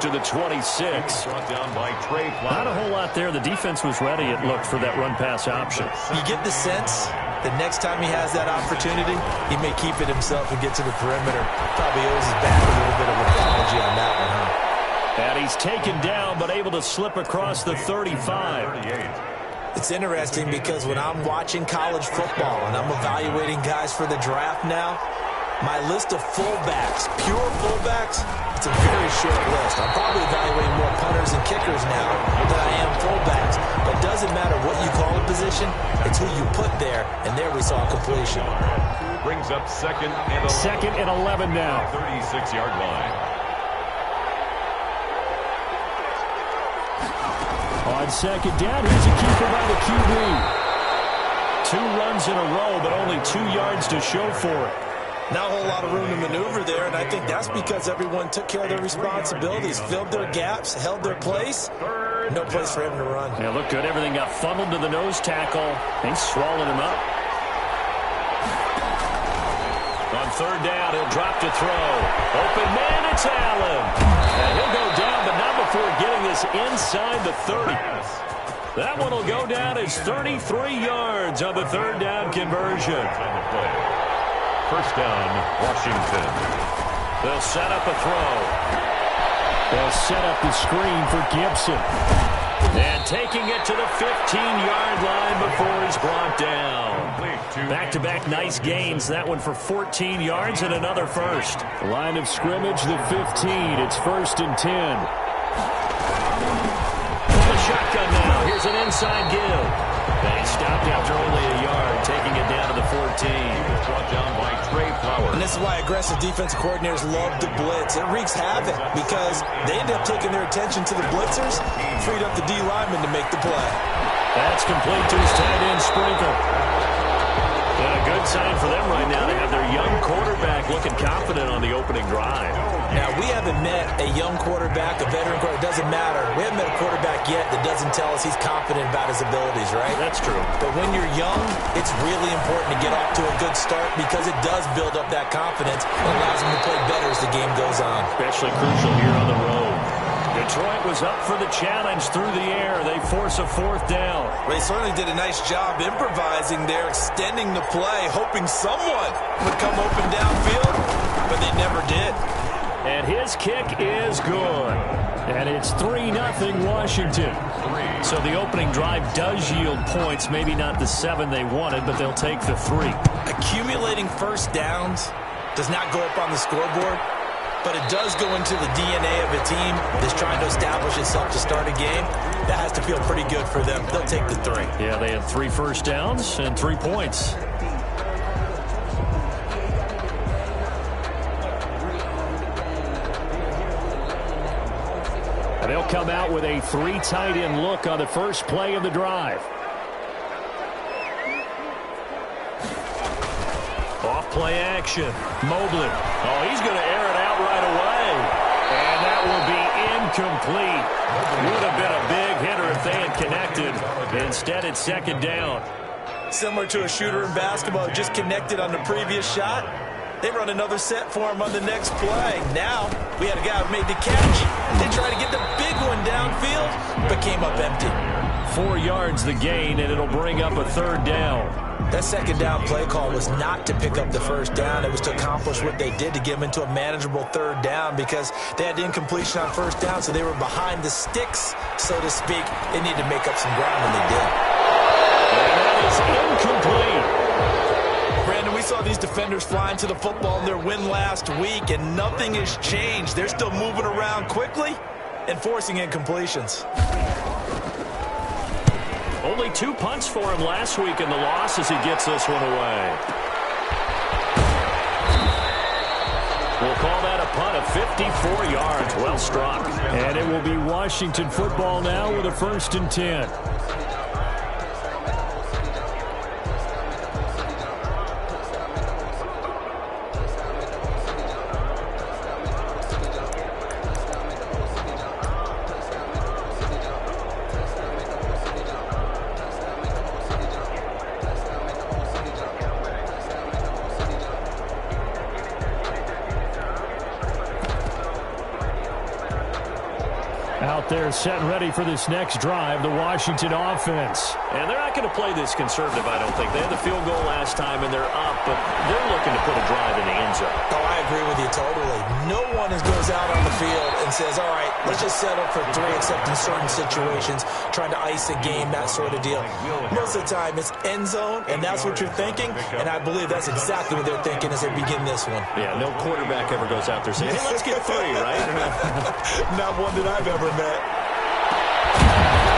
to the 26. Not a whole lot there. The defense was ready, it looked, for that run-pass option. You get the sense that next time he has that opportunity, he may keep it himself and get to the perimeter. Probably owes his back a little bit of apology on that one, huh? And he's taken down, but able to slip across the 35. It's interesting because when I'm watching college football and I'm evaluating guys for the draft now, my list of fullbacks, pure fullbacks, it's a very short list. I'm probably evaluating more punters and kickers now than I am fullbacks. But it doesn't matter what you call a position, it's who you put there, and there we saw completion. Brings up second and 11. Second and 11 now. 36-yard line. On second down, here's a keeper by the QB. 2 runs in a row, but only 2 yards to show for it. Not a whole lot of room to maneuver there, and I think that's because everyone took care of their responsibilities, filled their gaps, held their place. No place for him to run. Yeah, looked good. Everything got funneled to the nose tackle. He's swallowing him up. On third down, he'll drop to throw. Open man, it's Allen. And he'll go down, but not before getting this inside the 30. That one will go down as 33 yards on the third down conversion. First down, Washington. They'll set up a throw. They'll set up the screen for Gibson. And taking it to the 15-yard line before he's brought down. Back-to-back nice gains. That one for 14 yards and another first. Line of scrimmage, the 15. It's 1st and 10. The shotgun now. Here's an inside give. And he stopped after only a yard, taking it down to the 14. Brought down by Trey Flowers. And this is why aggressive defensive coordinators love to blitz. It wreaks havoc because they end up taking their attention to the blitzers, freed up the D lineman to make the play. That's complete to his tight end, Sprinkle. And a good sign for them right now to have their young quarterback looking confident on the opening drive. Now, we haven't met a young quarterback, a veteran quarterback. It doesn't matter. We haven't met a quarterback yet that doesn't tell us he's confident about his abilities, right? That's true. But when you're young, it's really important to get off to a good start because it does build up that confidence and allows him to play better as the game goes on. Especially crucial here on the road. Detroit was up for the challenge through the air. They force a 4th down. They certainly did a nice job improvising there, extending the play, hoping someone would come open downfield, but they never did. And his kick is good. And it's 3-0 Washington. So the opening drive does yield points. Maybe not the 7 they wanted, but they'll take the 3. Accumulating first downs does not go up on the scoreboard, but it does go into the DNA of a team that's trying to establish itself to start a game. That has to feel pretty good for them. They'll take the 3. Yeah, they had 3 first downs and 3 points. And they'll come out with a 3 tight end look on the first play of the drive. Off play action. Mobley. Oh, he's going to air it out right away. And that will be incomplete. Would have been a big hitter if they had connected. Instead, it's 2nd down. Similar to a shooter in basketball who just connected on the previous shot. They run another set for him on the next play. Now, we had a guy who made the catch. They tried to get the big one downfield, but came up empty. 4 yards the gain, and it'll bring up a 3rd down. That 2nd down play call was not to pick up the 1st down. It was to accomplish what they did to get them into a manageable 3rd down because they had incompletion on 1st down, so they were behind the sticks, so to speak. They needed to make up some ground, and they did. And that is incomplete. Brandon, we saw these defenders flying to the football in their win last week, and nothing has changed. They're still moving around quickly and forcing incompletions. Only 2 punts for him last week in the loss as he gets this one away. We'll call that a punt of 54 yards. Well struck. And it will be Washington football now with a 1st and 10. Out there set and ready for this next drive, the Washington offense. And they're not going to play this conservative, I don't think. They had the field goal last time, and they're up, but they're looking to put a drive in the end zone. Oh, I agree with you totally. No one goes out on the field and says, all right, let's just settle for 3, except in certain situations, trying to ice a game, that sort of deal. Most of the time, it's end zone, and that's what you're thinking, and I believe that's exactly what they're thinking as they begin this one. Yeah, no quarterback ever goes out there saying, hey, let's get 3, right? Not one that I've ever met.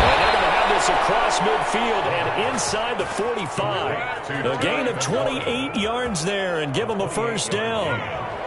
And they're going to have this across midfield and inside the 45. A gain of 28 yards there and give them a first down.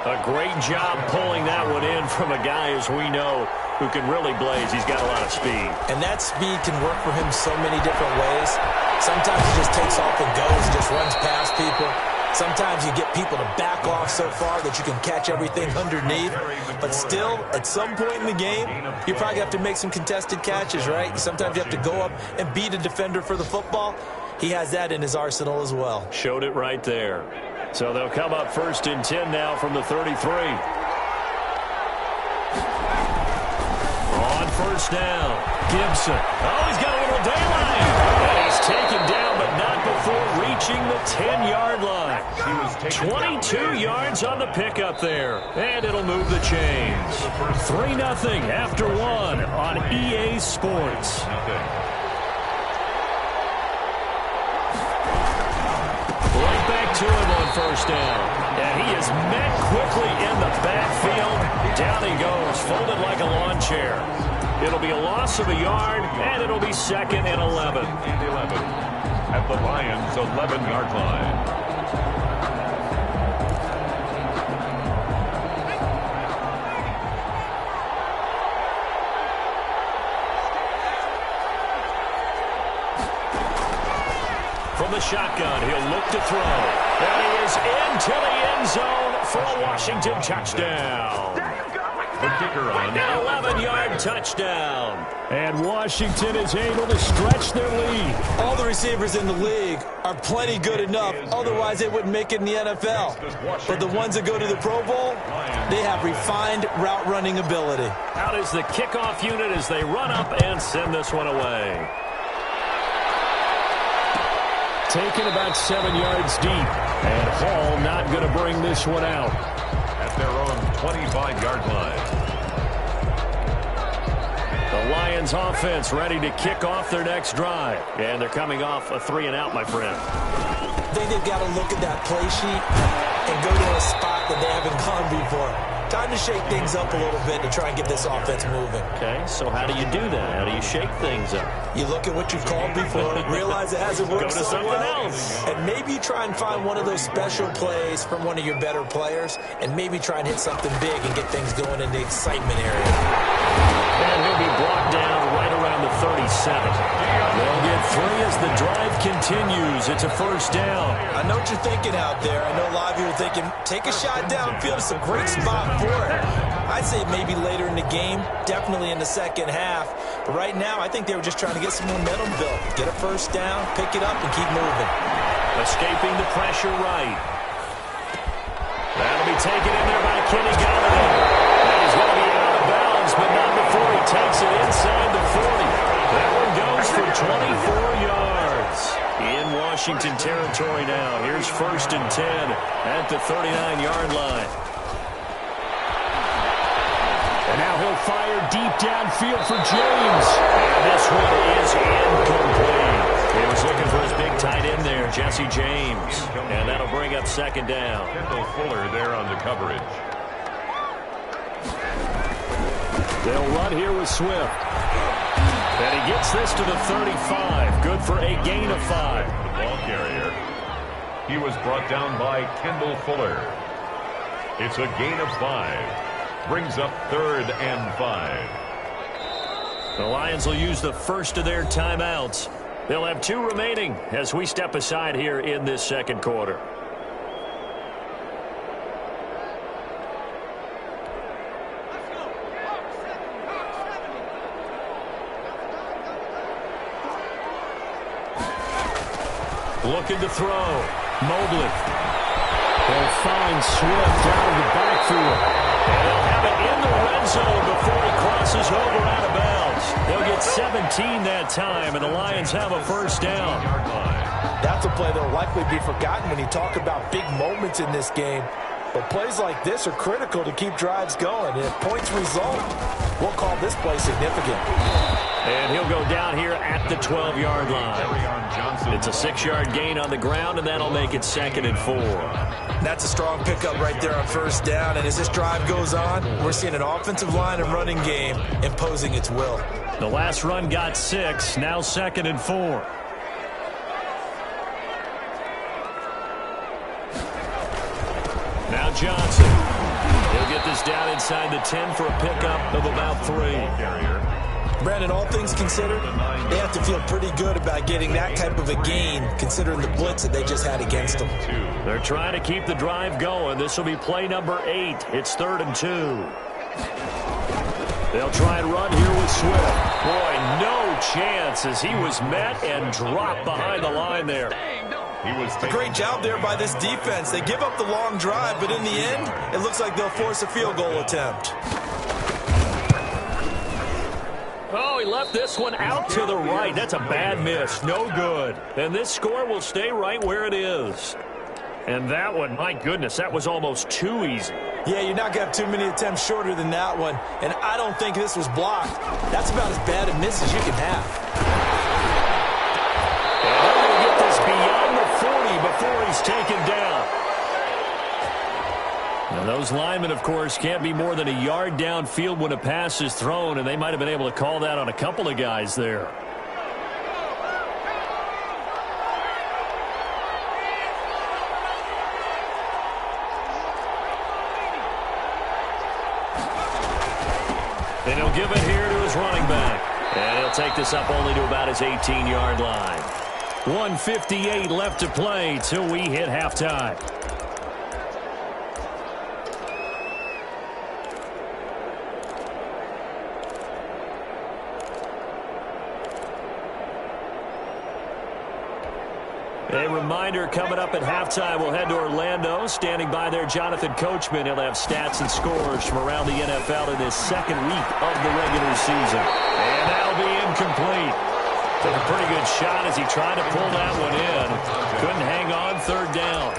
A great job pulling that one in from a guy, as we know, who can really blaze. He's got a lot of speed. And that speed can work for him so many different ways. Sometimes he just takes off and goes, just runs past people. Sometimes you get people to back off so far that you can catch everything underneath. But still, at some point in the game, you probably have to make some contested catches, right? Sometimes you have to go up and beat a defender for the football. He has that in his arsenal as well. Showed it right there. So they'll come up 1st and 10 now from the 33. On first down, Gibson. Oh, he's got a little daylight. And he's taken down, but not before reaching the 10-yard line. 22 yards on the pickup there. And it'll move the chains. 3-0 after 1 on EA Sports. Right back to him on first down. And he is met quickly in the backfield. Down he goes, folded like a lawn chair. It'll be a loss of a yard, and it'll be 2nd and 11. At the Lions' 11-yard line. From the shotgun, he'll look to throw. And he is into the end zone for a Washington touchdown. The kicker on. An 11-yard touchdown. And Washington is able to stretch their lead. All the receivers in the league are plenty good enough. Otherwise, they wouldn't make it in the NFL. But the ones that go to the Pro Bowl, they have refined route running ability. Out is the kickoff unit as they run up and send this one away. Taken about 7 yards deep. And Hall not going to bring this one out. At their own 25-yard line. The Lions offense ready to kick off their next drive. And they're coming off a 3-and-out, my friend. I think they've got to look at that play sheet and go to a spot that they haven't gone before. Time to shake things up a little bit to try and get this offense moving. Okay, so how do you do that? How do you shake things up? You look at what you've called before, realize it hasn't worked Go to so something well, else. and maybe try and find one of those special plays from one of your better players, and maybe try and hit something big and get things going in the excitement area. And he'll be brought down right around the 37. They'll get 3 as the drive continues. It's a first down. I know what you're thinking out there. I know a lot of you are thinking, take a shot downfield. It's a great spot for it. I'd say maybe later in the game, definitely in the second half. But right now, I think they were just trying to get some momentum built. Get a first down, pick it up, and keep moving. Escaping the pressure right. That'll be taken in there by Kenny Galladay. And he's going to be out of bounds, but not before he takes it inside the 40. That one goes for 24 yards. In Washington territory now. Here's 1st and 10 at the 39-yard line. And now he'll fire deep downfield for James. And this one is incomplete. He was looking for his big tight end there, Jesse James. And that'll bring up 2nd down. Kendall Fuller there on the coverage. They'll run here with Swift. And he gets this to the 35. Good for a gain of 5. The ball carrier. He was brought down by Kendall Fuller. It's a gain of 5. Brings up 3rd and 5. The Lions will use the first of their timeouts. They'll have 2 remaining as we step aside here in this second quarter. Looking to throw. Mobley. They'll find Swift out of the backfield. And they'll have it in the red zone before he crosses over out of bounds. 17 that time, and the Lions have a first down. That's a play that will likely be forgotten when you talk about big moments in this game. But plays like this are critical to keep drives going. And if points result, we'll call this play significant. And he'll go down here at the 12-yard line. It's a 6-yard gain on the ground, and that'll make it 2nd and 4. That's a strong pickup right there on first down. And as this drive goes on, we're seeing an offensive line and running game imposing its will. The last run got 6, now 2nd and 4. Now Johnson. He'll get this down inside the 10 for a pickup of about 3. Brandon, all things considered, they have to feel pretty good about getting that type of a gain, considering the blitz that they just had against them. They're trying to keep the drive going. This will be play number 8. It's 3rd and 2. They'll try and run here with Swift. Boy, no chance as he was met and dropped behind the line there. A great job there by this defense. They give up the long drive, but in the end, it looks like they'll force a field goal attempt. Oh, he left this one out to the right. That's a bad miss. No good. And this score will stay right where it is. And that one, my goodness, that was almost too easy. Yeah, you're not going to have too many attempts shorter than that one. And I don't think this was blocked. That's about as bad a miss as you can have. And they're going to get this beyond the 40 before he's taken down. Now, those linemen, of course, can't be more than a yard downfield when a pass is thrown, and they might have been able to call that on a couple of guys there. And he'll give it here to his running back. And he'll take this up only to about his 18-yard line. 1:58 left to play till we hit halftime. A reminder, coming up at halftime, we'll head to Orlando. Standing by there, Jonathan Coachman. He'll have stats and scores from around the NFL in this second week of the regular season. And that'll be incomplete. Took a pretty good shot as he tried to pull that one in. Couldn't hang on, 3rd down.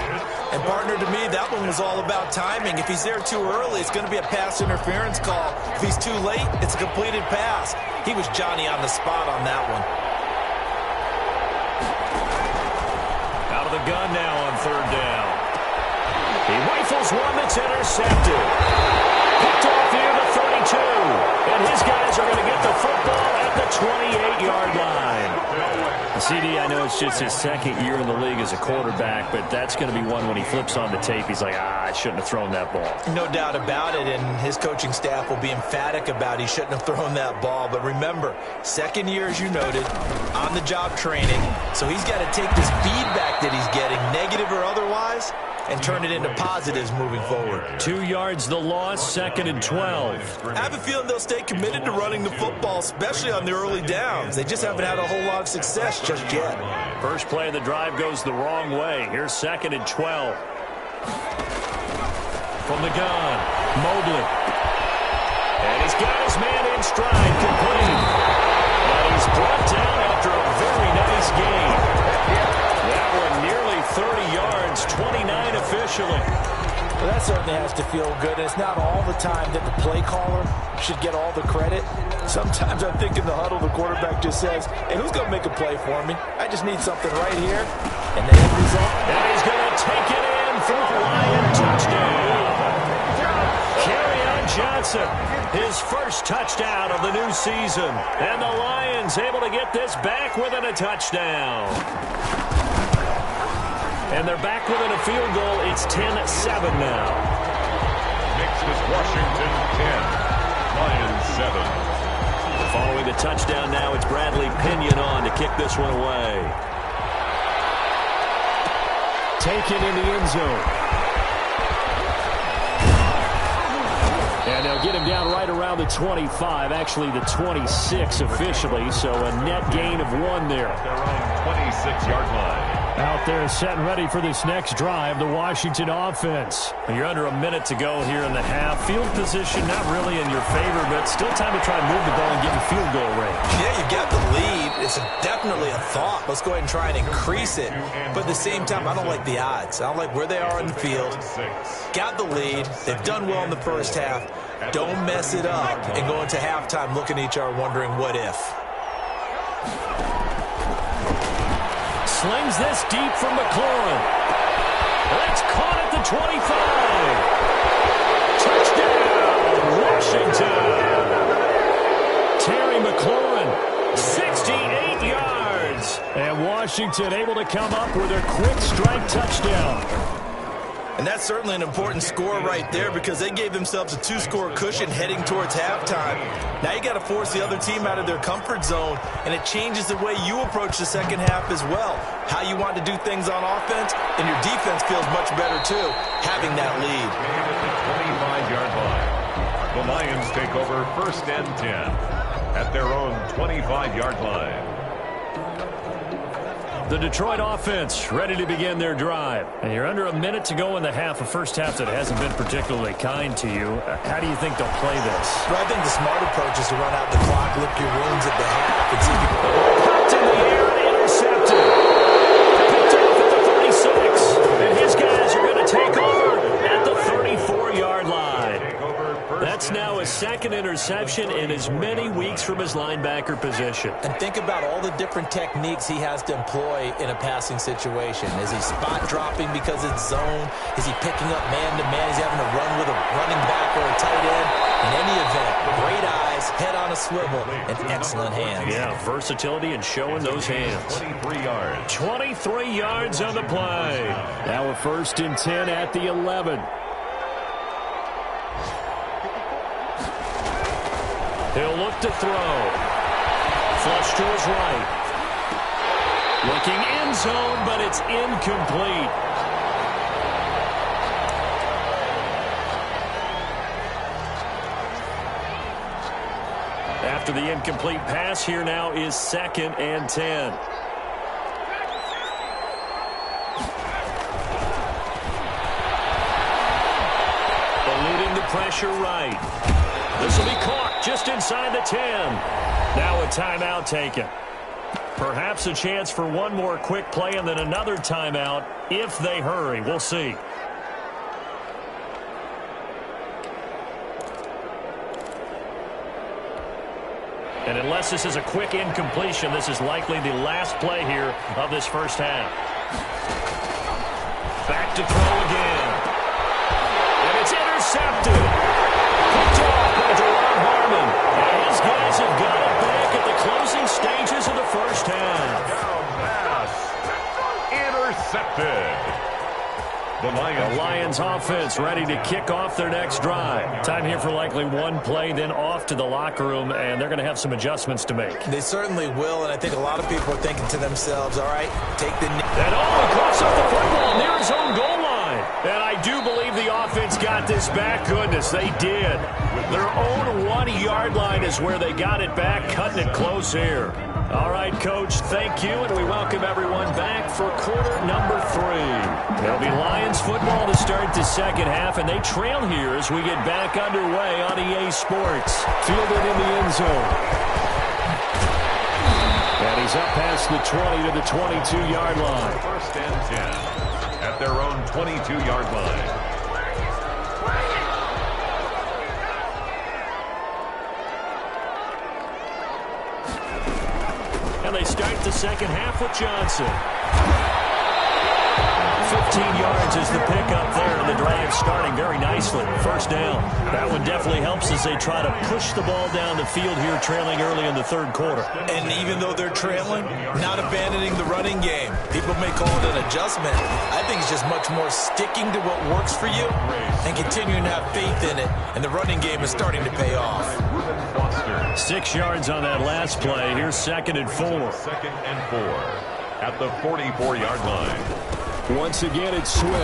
And, partner, to me, that one was all about timing. If he's there too early, it's going to be a pass interference call. If he's too late, it's a completed pass. He was Johnny on the spot on that one. Out of the gun now on 3rd down. He rifles one that's intercepted. Picked off here to 32. And his guys are going to get the football at the 28-yard line. CD, I know it's just his 2nd year in the league as a quarterback, but that's going to be one when he flips on the tape. He's like, I shouldn't have thrown that ball. No doubt about it, and his coaching staff will be emphatic about he shouldn't have thrown that ball. But remember, 2nd year, as you noted, on-the-job training. So he's got to take this feedback that he's getting, negative or otherwise, and turn it into positives moving forward. 2 yards the loss, 2nd and 12. I have a feeling they'll stay committed to running the football, especially on the early downs. They just haven't had a whole lot of success just yet. First play of the drive goes the wrong way. Here's 2nd and 12. From the gun, Mobley. And he's got his man in stride, complete. And he's brought down after a very nice game. That one nearly 30 yards, 29 officially. Well, that certainly has to feel good. And it's not all the time that the play caller should get all the credit. Sometimes I think in the huddle, the quarterback just says, hey, who's going to make a play for me? I just need something right here. And the end result. And he's going to take it in for a Lion touchdown. Kerryon Johnson, his first touchdown of the new season. And the Lions able to get this back within a touchdown. And they're back within a field goal. It's 10-7 now. Next is Washington 10, Lions 7. Following the touchdown now, it's Bradley Pinion on to kick this one away. Taken in the end zone. And they'll get him down right around the 25, actually the 26 officially, so a net gain of 1 there. Their own 26-yard line. Out there set and ready for this next drive, the Washington offense. You're under a minute to go here in the half. Field position not really in your favor, but still time to try and move the ball and get in field goal range. Yeah, you've got the lead. It's definitely a thought. Let's go ahead and try and increase it. But at the same time, I don't like the odds. I don't like where they are in the field. Got the lead. They've done well in the first half. Don't mess it up and go into halftime looking at each other wondering what if. Slings this deep from McLaurin. That's caught at the 25. Touchdown, Washington. Terry McLaurin, 68 yards. And Washington able to come up with a quick strike touchdown. And that's certainly an important score right there because they gave themselves a 2-score cushion heading towards halftime. Now you got to force the other team out of their comfort zone, and it changes the way you approach the second half as well. How you want to do things on offense, and your defense feels much better too, having that lead. 25-yard line. The Lions take over 1st and 10 at their own 25-yard line. The Detroit offense ready to begin their drive. And you're under a minute to go in the half, a first half that hasn't been particularly kind to you. How do you think they'll play this? Well, I think the smart approach is to run out the clock, lick your wounds at the half, and see if you can... Popped in the air and intercepted. Picked off at the 36. And his guys are going to take over at the 34-yard line. That's now a second interception in as many weeks from his linebacker position. And think about all the different techniques he has to employ in a passing situation. Is he spot dropping because it's zone? Is he picking up man-to-man? Is he having to run with a running back or a tight end? In any event, great eyes, head on a swivel, and excellent hands. Yeah, versatility and showing those hands. 23 yards. 23 yards on the play. Now a 1st and 10 at the 11. He'll look to throw. Flush to his right. Looking end zone, but it's incomplete. After the incomplete pass, here now is 2nd and 10. Eluding the pressure right. This will be caught just inside the 10. Now a timeout taken. Perhaps a chance for one more quick play and then another timeout if they hurry. We'll see. And unless this is a quick incompletion, this is likely the last play here of this first half. Back to throw again. And it's intercepted. Picked off by Jerome Harmon. And his guys have got it back at the closing stages of the first half. Down pass. Intercepted. The Lions offense ready to kick off their next drive. Time here for likely one play, then off to the locker room, and they're going to have some adjustments to make. They certainly will, and I think a lot of people are thinking to themselves, all right, take the... And cross off the football near his own goal line. And I do believe the offense got this back. Goodness, they did. Their own 1-yard line is where they got it back, cutting it close here. All right, Coach, thank you, and we welcome everyone back for quarter number 3. It'll be Lions football to start the second half, and they trail here as we get back underway on EA Sports. Fielded in the end zone. And he's up past the 20 to the 22-yard line. 1st and 10 at their own 22-yard line. And they start the second half with Johnson. 15 yards is the pickup there, and the drive starting very nicely. First down. That one definitely helps as they try to push the ball down the field here, trailing early in the third quarter. And even though they're trailing, not abandoning the running game. People may call it an adjustment. I think it's just much more sticking to what works for you and continuing to have faith in it. And the running game is starting to pay off. 6 yards on that last play. Here's 2nd and 4. 2nd and 4 at the 44-yard line. Once again, it's Swift.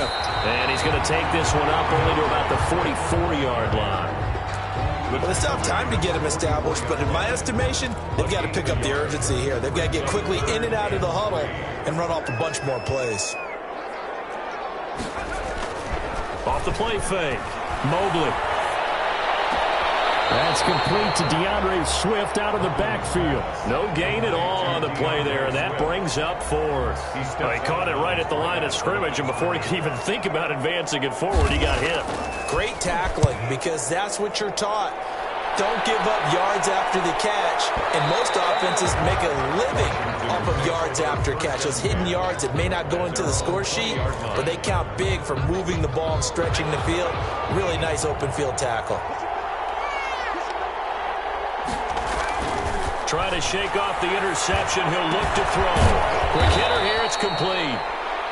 And he's going to take this one up only to about the 44-yard line. Well, they still have time to get him established, but in my estimation, they've got to pick up the urgency here. They've got to get quickly in and out of the huddle and run off a bunch more plays. Off the play fake. Mobley. That's complete to DeAndre Swift out of the backfield. No gain at all on the play there. That brings up fourth. He caught it right at the line of scrimmage, and before he could even think about advancing it forward, he got hit. Great tackling, because that's what you're taught. Don't give up yards after the catch, and most offenses make a living off of yards after catch. Those hidden yards that may not go into the score sheet, but they count big for moving the ball and stretching the field. Really nice open field tackle. Trying to shake off the interception. He'll look to throw. Quick hitter here. It's complete.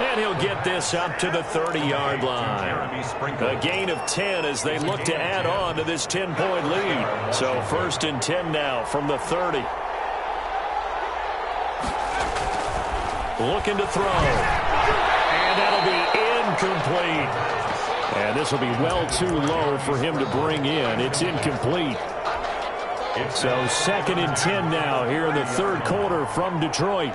And he'll get this up to the 30-yard line. A gain of 10 as they look to add on to this 10-point lead. So 1st and 10 now from the 30. Looking to throw. And that'll be incomplete. And this will be well too low for him to bring in. It's incomplete. So 2nd and 10 now here in the 3rd quarter from Detroit.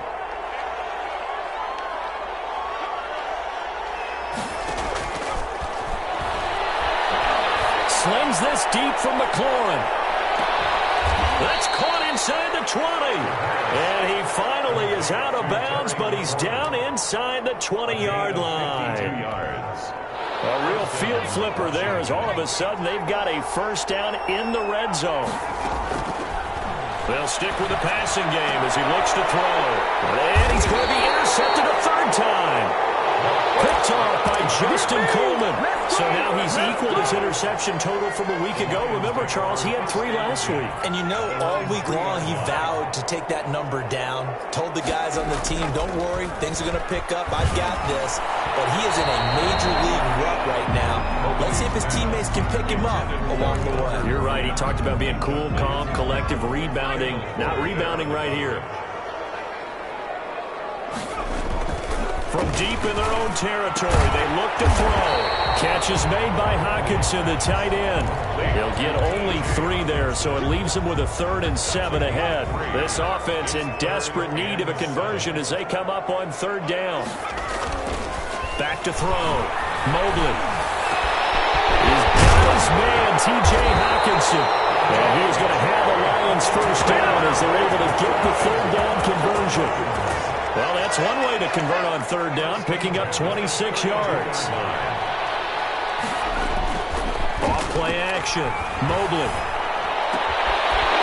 Slings this deep from McLaurin. That's caught inside the 20. And he finally is out of bounds, but he's down inside the 20-yard line. A real field flipper there as all of a sudden they've got a first down in the red zone. They'll stick with the passing game as he looks to throw. And he's going to be intercepted a 3rd time. Picked off by Justin Coleman. So now he's equaled his interception total from a week ago. Remember, Charles, he had 3 last week. And you know, all week long he vowed to take that number down. Told the guys on the team, don't worry, things are going to pick up. I've got this. But he is in a major league rut right now. Let's see if his teammates can pick him up along the way. You're right. He talked about being cool, calm, collective, rebounding. Not rebounding right here. From deep in their own territory, they look to throw. Catch is made by Hockenson, the tight end. They'll get only 3 there, so it leaves them with a 3rd and 7 ahead. This offense in desperate need of a conversion as they come up on 3rd down. Back to throw. Mobley. He's got his man, T.J. Hockenson. And he's going to have the Lions first down as they're able to get the 3rd down conversion. Well, that's one way to convert on 3rd down, picking up 26 yards. Off-play action. Mobley.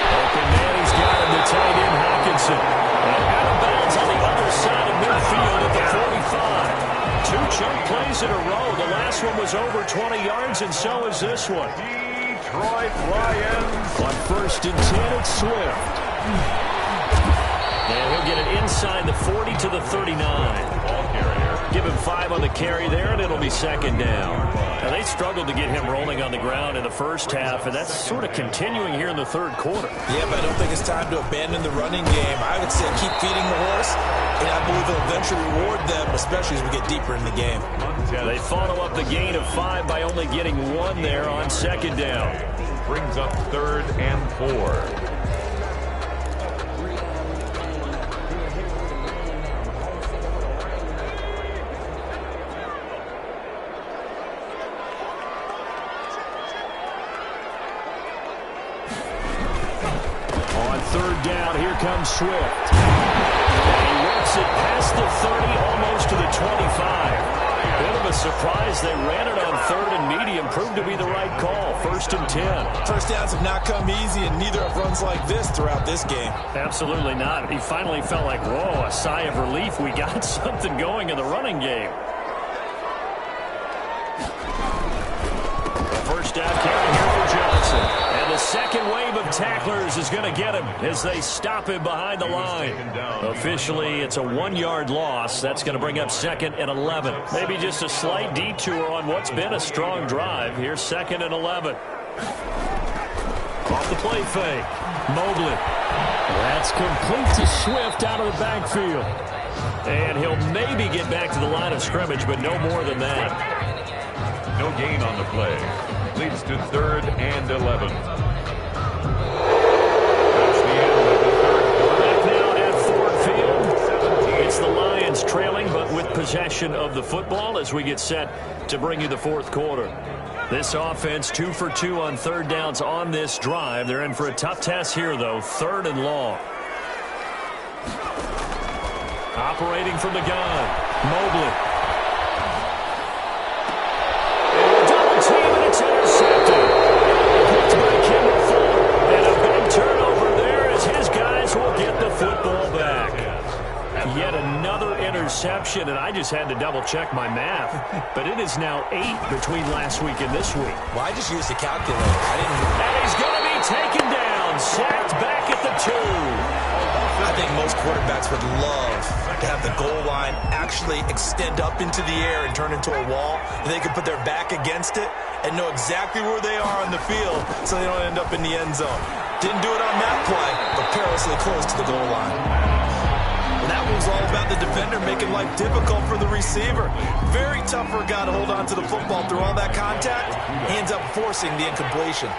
Open man, he's got him, the tight end, Hockenson. And out of bounds on the other side of midfield at the 45. 2 chunk plays in a row. The last one was over 20 yards, and so is this one. Detroit Lions. On 1st and 10, it's Swift. And he'll get it inside the 40 to the 39. Give him 5 on the carry there, and it'll be 2nd down. Now, they struggled to get him rolling on the ground in the first half, and that's sort of continuing here in the 3rd quarter. Yeah, but I don't think it's time to abandon the running game. I would say keep feeding the horse, and I believe it'll eventually reward them, especially as we get deeper in the game. They follow up the gain of 5 by only getting 1 there on 2nd down. Brings up 3rd and 4. Comes Swift. And he works it past the 30, almost to the 25. Bit of a surprise. They ran it on 3rd and medium. Proved to be the right call. 1st and 10. First downs have not come easy, and neither have runs like this throughout this game. Absolutely not. He finally felt like, whoa, a sigh of relief. We got something going in the running game. First down carry here for Johnson. And the second wave of tacklers is going to get him as they stop him behind the line. Officially, it's a 1-yard loss. That's going to bring up 2nd and 11. Maybe just a slight detour on what's been a strong drive. Here's 2nd and 11. Off the play fake. Mobley. That's complete to Swift out of the backfield. And he'll maybe get back to the line of scrimmage, but no more than that. No gain on the play. Leads to 3rd and 11. possession of the football as we get set to bring you the fourth quarter. This offense 2 for 2 on third downs on this drive. They're in for a tough test here, though. 3rd and long. Operating from the gun, Mobley. Double team, and it's intercepted. Picked by Kendall Fuller. And a big turnover there as his guys will get the football back. Yet another interception, and I just had to double-check my math. But it is now 8 between last week and this week. Well, I just used a calculator. And he's going to be taken down, sacked back at the 2. I think most quarterbacks would love to have the goal line actually extend up into the air and turn into a wall, and they can put their back against it and know exactly where they are on the field so they don't end up in the end zone. Didn't do it on that play, but perilously close to the goal line. And that was all about the defender making life difficult for the receiver. Very tough for a guy to hold on to the football through all that contact. He ends up forcing the incompletion.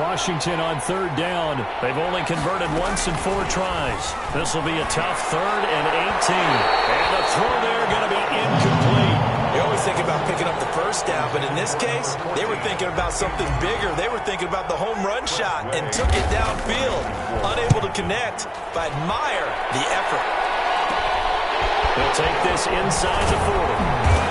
Washington on third down. They've only converted once in 4 tries. This will be a tough 3rd and 18. And the throw there going to be incomplete. You always think about picking up the first down, but in this case, they were thinking about something bigger. They were thinking about the home run shot and took it downfield. Unable to connect, but admire the effort. He'll take this inside the 40.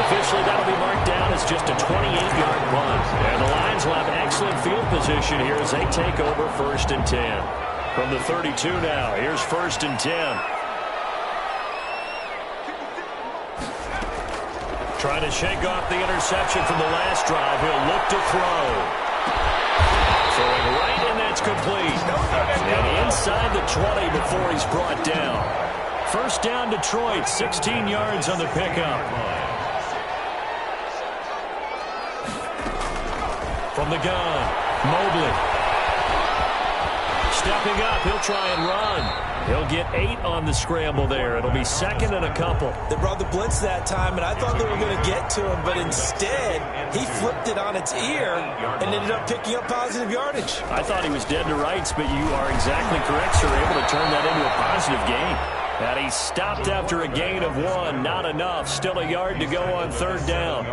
Officially, that'll be marked down as just a 28-yard run. And the Lions will have excellent field position here as they take over 1st and 10. From the 32 now, here's 1st and 10. Trying to shake off the interception from the last drive. He'll look to throw. Throwing right, and that's complete. And inside the 20 before he's brought down. 1st down, Detroit, 16 yards on the pickup. From the gun, Mobley. Stepping up, he'll try and run. He'll get 8 on the scramble there. It'll be 2nd and a couple. They brought the blitz that time, and I thought they were going to get to him, but instead, he flipped it on its ear and ended up picking up positive yardage. I thought he was dead to rights, but you are exactly correct, sir. Able to turn that into a positive gain. And he stopped after a gain of 1. Not enough. Still a yard to go on 3rd down.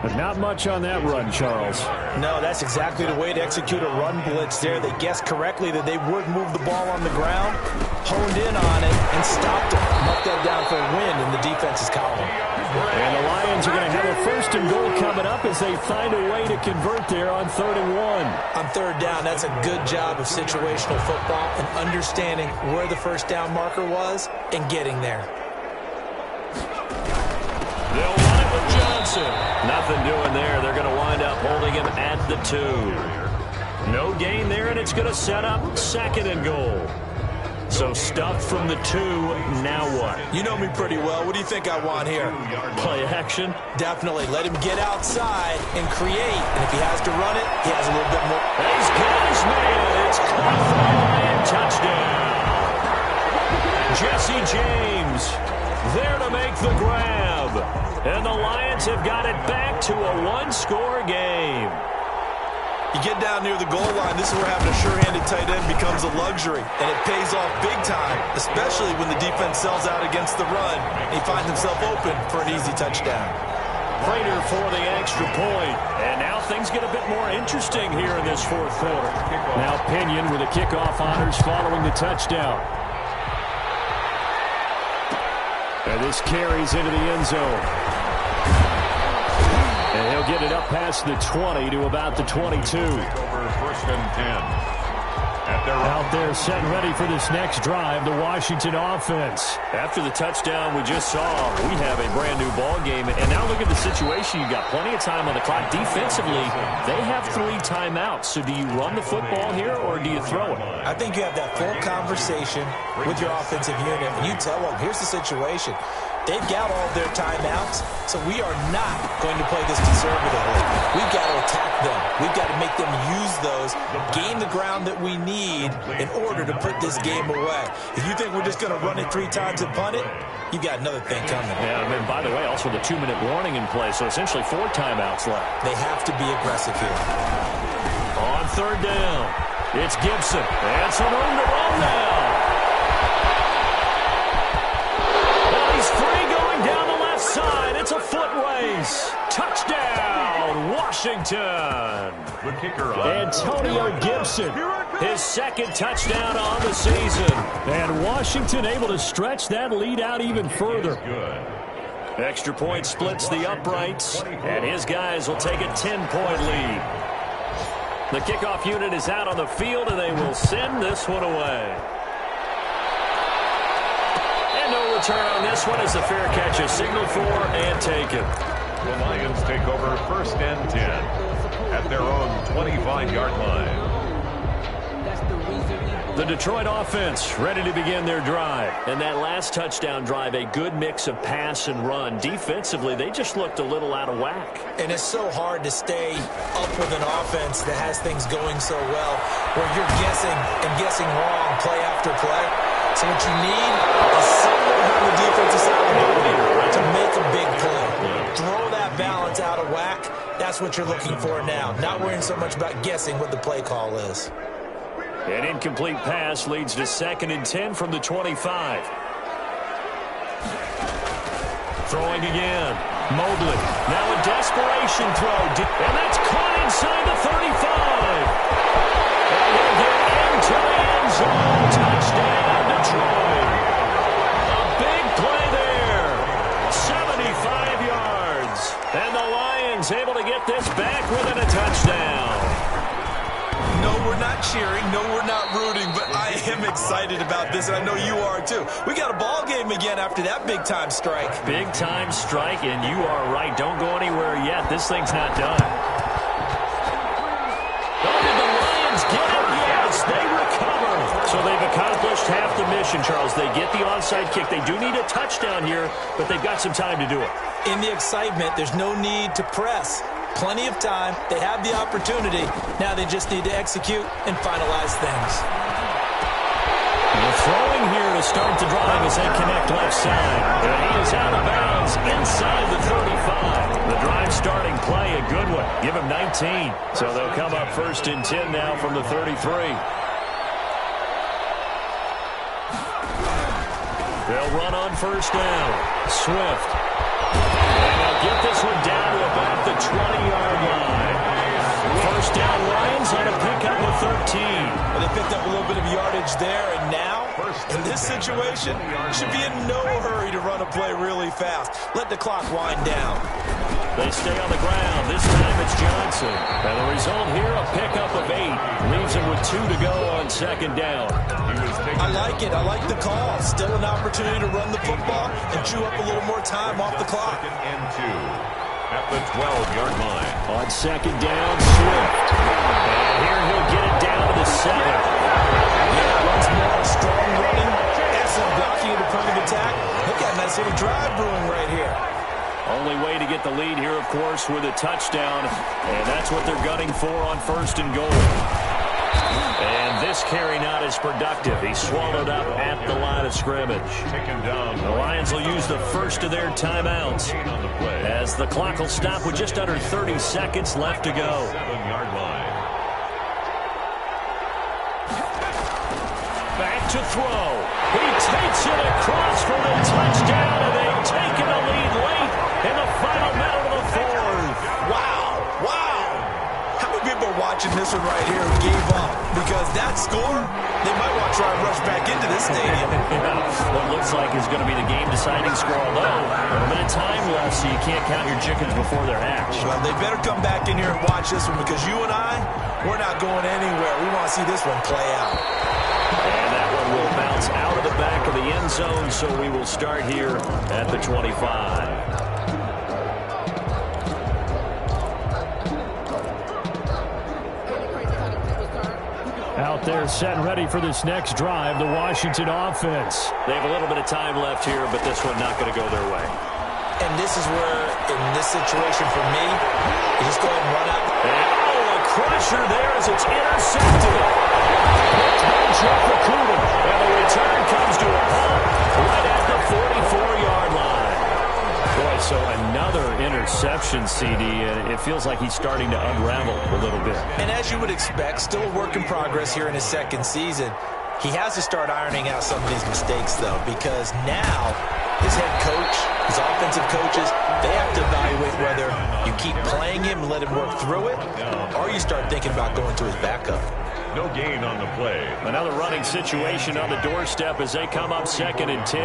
But not much on that run, Charles. No, that's exactly the way to execute a run blitz there. They guessed correctly that they would move the ball on the ground, honed in on it, and stopped it. Knocked that down for a win in the defense's column. And the Lions are going to have a 1st and goal coming up as they find a way to convert there on 3rd and 1. On 3rd down, that's a good job of situational football and understanding where the 1st down marker was and getting there. They'll run it with Johnson. Nothing doing there. They're going to wind up holding him at the 2. No gain there, and it's going to set up 2nd and goal. So stuffed from the 2, now what? You know me pretty well. What do you think I want here? Play action? Definitely. Let him get outside and create. And if he has to run it, he has a little bit more. He's got his man. It's caught for a Lion touchdown. Jesse James there to make the grab. And the Lions have got it back to a 1-score game. You get down near the goal line, this is where having a sure-handed tight end becomes a luxury, and it pays off big time, especially when the defense sells out against the run, and he finds himself open for an easy touchdown. Prater for the extra point, and now things get a bit more interesting here in this 4th quarter. Now Pinion with the kickoff honors following the touchdown. And this carries into the end zone. And he'll get it up past the 20 to about the 22. Over 1st and 10. Out there set and ready for this next drive, the Washington offense. After the touchdown we just saw, we have a brand new ball game. And now look at the situation. You've got plenty of time on the clock. Defensively, they have 3 timeouts. So do you run the football here or do you throw it? I think you have that full conversation with your offensive unit. And you tell them, here's the situation. They've got all of their timeouts, so we are not going to play this conservatively. We've got to attack them. We've got to make them use those, gain the ground that we need in order to put this game away. If you think we're just going to run it 3 times and punt it, you've got another thing coming. Yeah, and by the way, also the 2-minute warning in play, so essentially 4 timeouts left. They have to be aggressive here. On 3rd down, it's Gibson. And some room to run now. Free going side. It's a foot race. Touchdown, Washington. The kicker on Antonio Gibson, his second touchdown on the season. And Washington able to stretch that lead out even further. Good. Extra point splits the uprights, and his guys will take a 10-point lead. The kickoff unit is out on the field, and they will send this one away. And no return on this one as the fair catch is signaled for and taken. The Lions take over 1st and 10 at their own 25-yard line. The Detroit offense ready to begin their drive. And that last touchdown drive, a good mix of pass and run. Defensively, they just looked a little out of whack. And it's so hard to stay up with an offense that has things going so well, where you're guessing and guessing wrong play after play. So what you need is someone on the defensive side of the ball to make a big play. Throw that balance out of whack. That's what you're looking for now. Not worrying so much about guessing what the play call is. An incomplete pass leads to 2nd and 10 from the 25. Throwing again. Mobley. Now a desperation throw. And that's caught inside the 35. And he'll get into the end zone. Touchdown, Detroit. A big play there. 75 yards. And the Lions able to get this back within a touchdown. No, we're not cheering. No, we're not rooting. But I am excited about this, and I know you are too. We got a ball game again after that big-time strike. Big-time strike, and you are right. Don't go anywhere yet. This thing's not done. Oh, did the Lions get it? Yes, they recover. So they've accomplished half the mission, Charles. They get the onside kick. They do need a touchdown here, but they've got some time to do it. In the excitement, there's no need to press. Plenty of time. They have the opportunity. Now they just need to execute and finalize things. They're throwing here to start the drive as they connect left side. And he is out of bounds inside the 35. The drive starting play, a good one. Give him 19. So they'll come up 1st and 10 now from the 33. They'll run on 1st down. Swift. And they'll get this one down to about the 20-yard line. 1st down Lions on a pickup of 13. Well, they picked up a little bit of yardage there, and now, in this situation, should be in no hurry to run a play really fast. Let the clock wind down. They stay on the ground. This time it's Johnson. And the result here, a pickup of 8. Leaves him with 2 to go on 2nd down. I like it. I like the call. Still an opportunity to run the football and chew up a little more time off the clock. 2nd and 2 at the 12-yard line. On 2nd down, Swift. And here he'll get it down to the 7. Yeah, once more, strong running. Excellent blocking of the point of attack. Look at a nice little drive brewing right here. Only way to get the lead here, of course, with a touchdown. And that's what they're gunning for on 1st and goal. And this carry not as productive. He's swallowed up at the line of scrimmage. Taken down. The Lions will use the first of their timeouts as the clock will stop with just under 30 seconds left to go. 7-yard line. Back to throw. He takes it across for the touchdown, and they've taken the lead late in the final minute of the 4th. Wow, wow. How many people are watching this one right here who gave up? Because that score, they might want to try and rush back into this stadium. What looks like is going to be the game-deciding score, although a little bit of time left, so you can't count your chickens before they're hatched. Well, they better come back in here and watch this one, because you and I, we're not going anywhere. We want to see this one play out. And that one will bounce out of the back of the end zone, so we will start here at the 25. Out there set and ready for this next drive, the Washington offense. They have a little bit of time left here, but this one not going to go their way. And this is where, in this situation for me, you just go ahead and run out. And, a crusher there as it's intercepted. And the return comes to a halt right at the 44-yard line. Boy, so another interception, CD, and it feels like he's starting to unravel a little bit. And as you would expect, still a work in progress here in his 2nd season. He has to start ironing out some of these mistakes, though, because now his head coach, his offensive coaches, they have to evaluate whether you keep playing him and let him work through it, or you start thinking about going to his backup. No gain on the play. Another running situation on the doorstep as they come up 2nd and 10.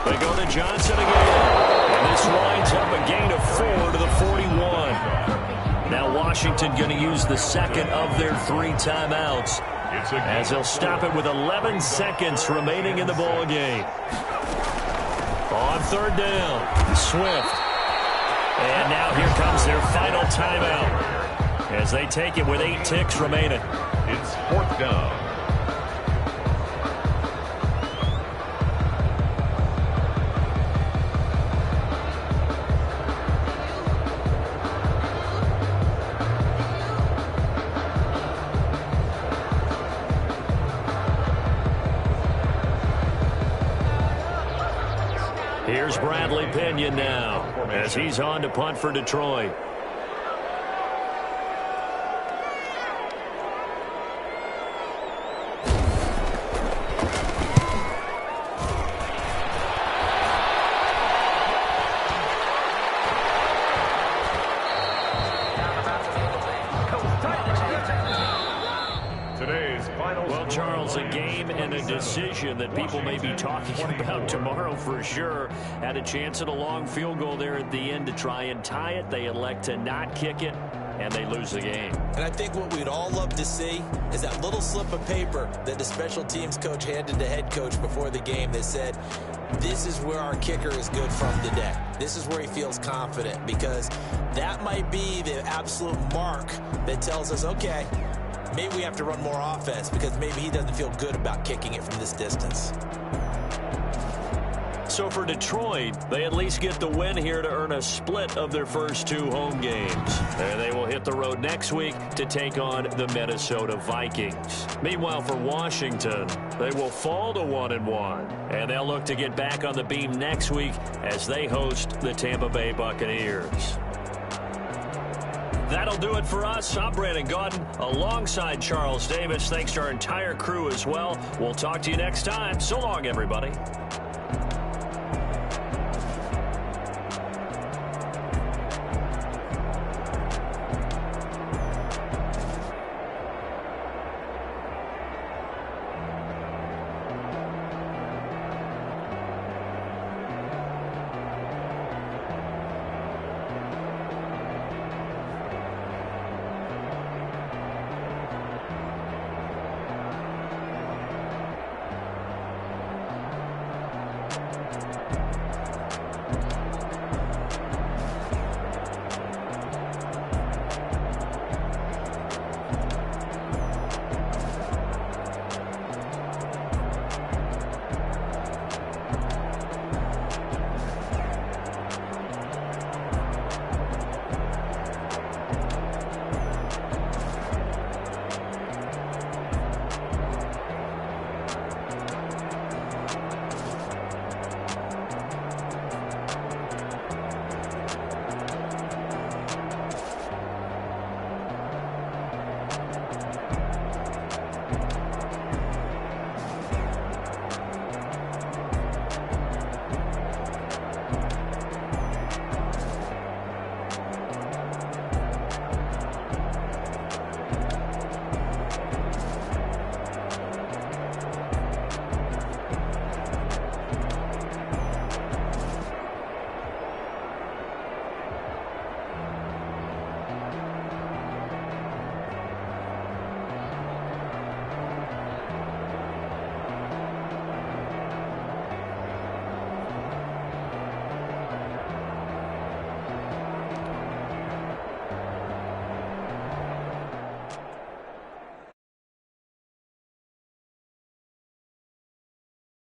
They go to Johnson again. And this winds up a gain of 4 to the 41. Now Washington going to use the second of their 3 timeouts, as they'll stop it with 11 seconds remaining in the ball game. On 3rd down, Swift. And now here comes their final timeout, as they take it with 8 ticks remaining. It's 4th down. Here's Bradley Pinion now, as he's on to punt for Detroit. Well, Charles, a game and a decision that people may be talking about tomorrow for sure. Had a chance at a long field goal there at the end to try and tie it. They elect to not kick it, and they lose the game. And I think what we'd all love to see is that little slip of paper that the special teams coach handed the head coach before the game that said, this is where our kicker is good from today. This is where he feels confident, because that might be the absolute mark that tells us, okay, maybe we have to run more offense, because maybe he doesn't feel good about kicking it from this distance. So for Detroit, they at least get the win here to earn a split of their first 2 home games. And they will hit the road next week to take on the Minnesota Vikings. Meanwhile, for Washington, they will fall to 1-1. And they'll look to get back on the beam next week as they host the Tampa Bay Buccaneers. That'll do it for us. I'm Brandon Gaudin alongside Charles Davis. Thanks to our entire crew as well. We'll talk to you next time. So long, everybody.